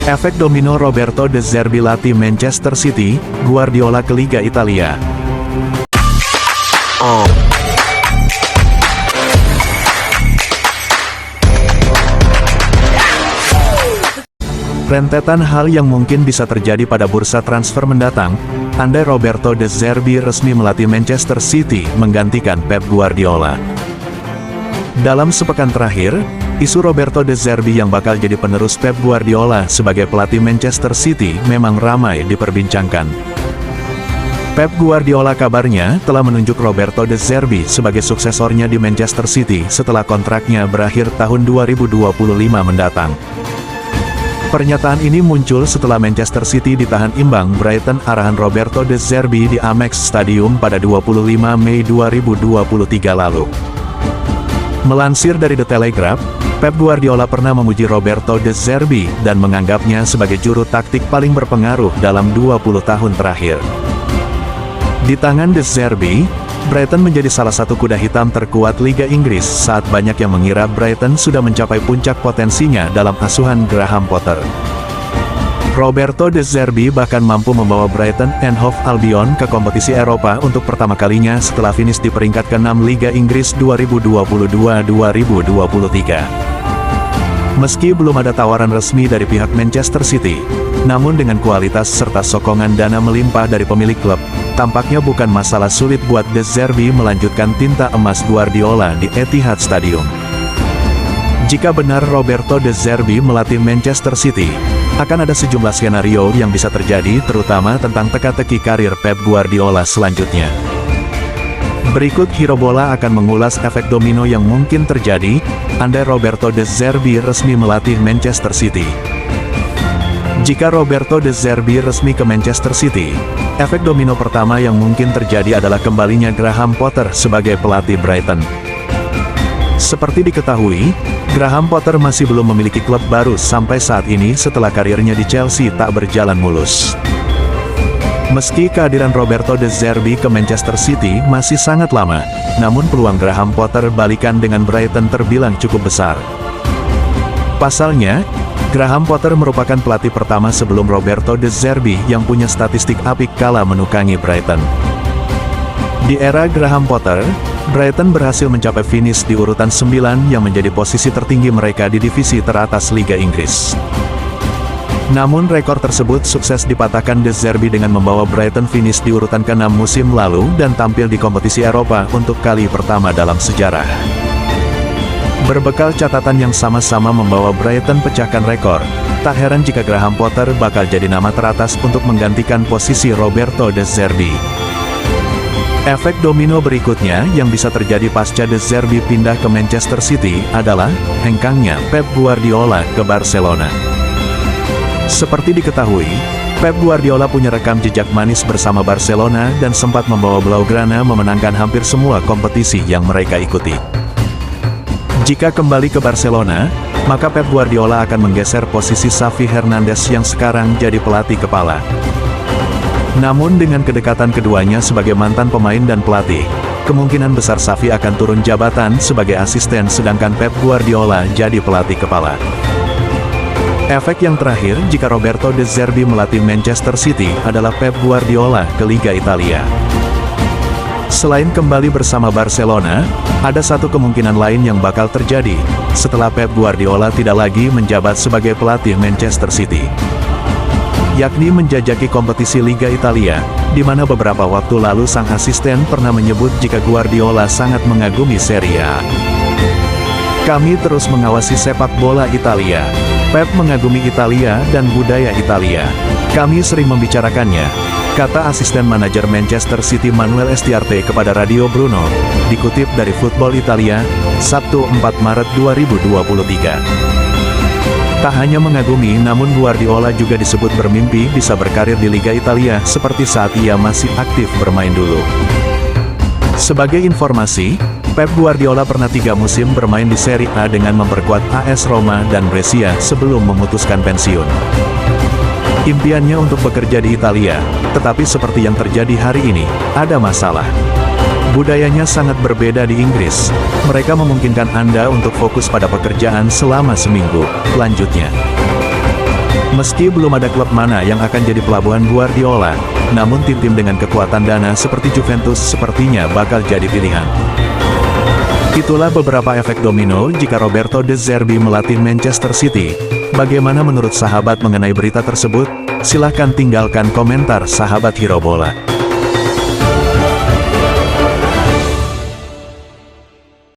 Efek domino Roberto De Zerbi latih Manchester City, Guardiola ke Liga Italia. Rentetan hal yang mungkin bisa terjadi pada bursa transfer mendatang, andai Roberto De Zerbi resmi melatih Manchester City menggantikan Pep Guardiola. Dalam sepekan terakhir, isu Roberto De Zerbi yang bakal jadi penerus Pep Guardiola sebagai pelatih Manchester City memang ramai diperbincangkan. Pep Guardiola kabarnya telah menunjuk Roberto De Zerbi sebagai suksesornya di Manchester City setelah kontraknya berakhir tahun 2025 mendatang. Pernyataan ini muncul setelah Manchester City ditahan imbang Brighton arahan Roberto De Zerbi di Amex Stadium pada 25 Mei 2023 lalu. Melansir dari The Telegraph, Pep Guardiola pernah memuji Roberto De Zerbi dan menganggapnya sebagai juru taktik paling berpengaruh dalam 20 tahun terakhir. Di tangan De Zerbi, Brighton menjadi salah satu kuda hitam terkuat Liga Inggris saat banyak yang mengira Brighton sudah mencapai puncak potensinya dalam asuhan Graham Potter. Roberto De Zerbi bahkan mampu membawa Brighton and Hove Albion ke kompetisi Eropa untuk pertama kalinya setelah finish di peringkat ke-6 Liga Inggris 2022-2023. Meski belum ada tawaran resmi dari pihak Manchester City, namun dengan kualitas serta sokongan dana melimpah dari pemilik klub, tampaknya bukan masalah sulit buat De Zerbi melanjutkan tinta emas Guardiola di Etihad Stadium. Jika benar Roberto De Zerbi melatih Manchester City, akan ada sejumlah skenario yang bisa terjadi terutama tentang teka-teki karir Pep Guardiola selanjutnya. Berikut Hero Bola akan mengulas efek domino yang mungkin terjadi, andai Roberto De Zerbi resmi melatih Manchester City. Jika Roberto De Zerbi resmi ke Manchester City, efek domino pertama yang mungkin terjadi adalah kembalinya Graham Potter sebagai pelatih Brighton. Seperti diketahui, Graham Potter masih belum memiliki klub baru sampai saat ini setelah karirnya di Chelsea tak berjalan mulus. Meski kehadiran Roberto De Zerbi ke Manchester City masih sangat lama, namun peluang Graham Potter balikan dengan Brighton terbilang cukup besar. Pasalnya, Graham Potter merupakan pelatih pertama sebelum Roberto De Zerbi yang punya statistik apik kala menukangi Brighton. Di era Graham Potter, Brighton berhasil mencapai finish di urutan 9 yang menjadi posisi tertinggi mereka di divisi teratas Liga Inggris. Namun rekor tersebut sukses dipatahkan De Zerbi dengan membawa Brighton finish di urutan ke-6 musim lalu dan tampil di kompetisi Eropa untuk kali pertama dalam sejarah. Berbekal catatan yang sama-sama membawa Brighton pecahkan rekor, tak heran jika Graham Potter bakal jadi nama teratas untuk menggantikan posisi Roberto De Zerbi. Efek domino berikutnya yang bisa terjadi pasca De Zerbi pindah ke Manchester City adalah hengkangnya Pep Guardiola ke Barcelona. Seperti diketahui, Pep Guardiola punya rekam jejak manis bersama Barcelona dan sempat membawa Blaugrana memenangkan hampir semua kompetisi yang mereka ikuti. Jika kembali ke Barcelona, maka Pep Guardiola akan menggeser posisi Xavi Hernandez yang sekarang jadi pelatih kepala. Namun dengan kedekatan keduanya sebagai mantan pemain dan pelatih, kemungkinan besar Xavi akan turun jabatan sebagai asisten sedangkan Pep Guardiola jadi pelatih kepala. Efek yang terakhir jika Roberto De Zerbi melatih Manchester City adalah Pep Guardiola ke Liga Italia. Selain kembali bersama Barcelona, ada satu kemungkinan lain yang bakal terjadi, setelah Pep Guardiola tidak lagi menjabat sebagai pelatih Manchester City. Yakni menjajaki kompetisi Liga Italia, di mana beberapa waktu lalu sang asisten pernah menyebut jika Guardiola sangat mengagumi Serie A. Kami terus mengawasi sepak bola Italia. Pep mengagumi Italia dan budaya Italia. Kami sering membicarakannya, kata asisten manajer Manchester City Manuel Estiarte kepada Radio Bruno, dikutip dari Football Italia, Sabtu 4 Maret 2023. Tak hanya mengagumi namun Guardiola juga disebut bermimpi bisa berkarir di Liga Italia seperti saat ia masih aktif bermain dulu. Sebagai informasi, Pep Guardiola pernah 3 musim bermain di Serie A dengan memperkuat AS Roma dan Brescia sebelum memutuskan pensiun. Impiannya untuk bekerja di Italia, tetapi seperti yang terjadi hari ini, ada masalah. Budayanya sangat berbeda di Inggris. Mereka memungkinkan Anda untuk fokus pada pekerjaan selama seminggu, lanjutnya. Meski belum ada klub mana yang akan jadi pelabuhan Guardiola, namun tim-tim dengan kekuatan dana seperti Juventus sepertinya bakal jadi pilihan. Itulah beberapa efek domino jika Roberto De Zerbi melatih Manchester City. Bagaimana menurut sahabat mengenai berita tersebut? Silahkan tinggalkan komentar sahabat Hero Bola.